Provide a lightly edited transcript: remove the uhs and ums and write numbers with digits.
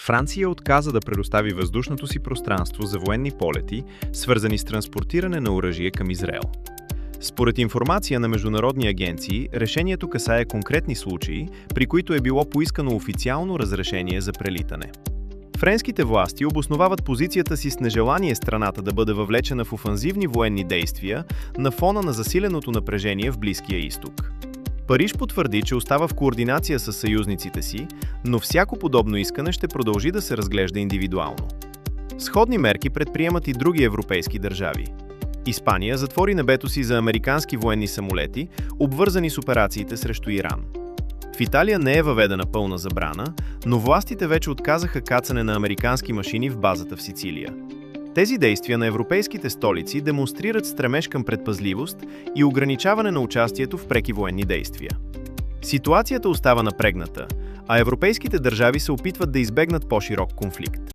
Франция отказа да предостави въздушното си пространство за военни полети, свързани с транспортиране на оръжие към Израел. Според информация на международни агенции, решението касае конкретни случаи, при които е било поискано официално разрешение за прелитане. Френските власти обосновават позицията си с нежелание страната да бъде въвлечена в офанзивни военни действия на фона на засиленото напрежение в Близкия изток. Париж потвърди, че остава в координация с съюзниците си, но всяко подобно искане ще продължи да се разглежда индивидуално. Сходни мерки предприемат и други европейски държави. Испания затвори небето си за американски военни самолети, обвързани с операциите срещу Иран. В Италия не е въведена пълна забрана, но властите вече отказаха кацане на американски машини в базата в Сицилия. Тези действия на европейските столици демонстрират стремеж към предпазливост и ограничаване на участието в преки военни действия. Ситуацията остава напрегната, а европейските държави се опитват да избегнат по-широк конфликт.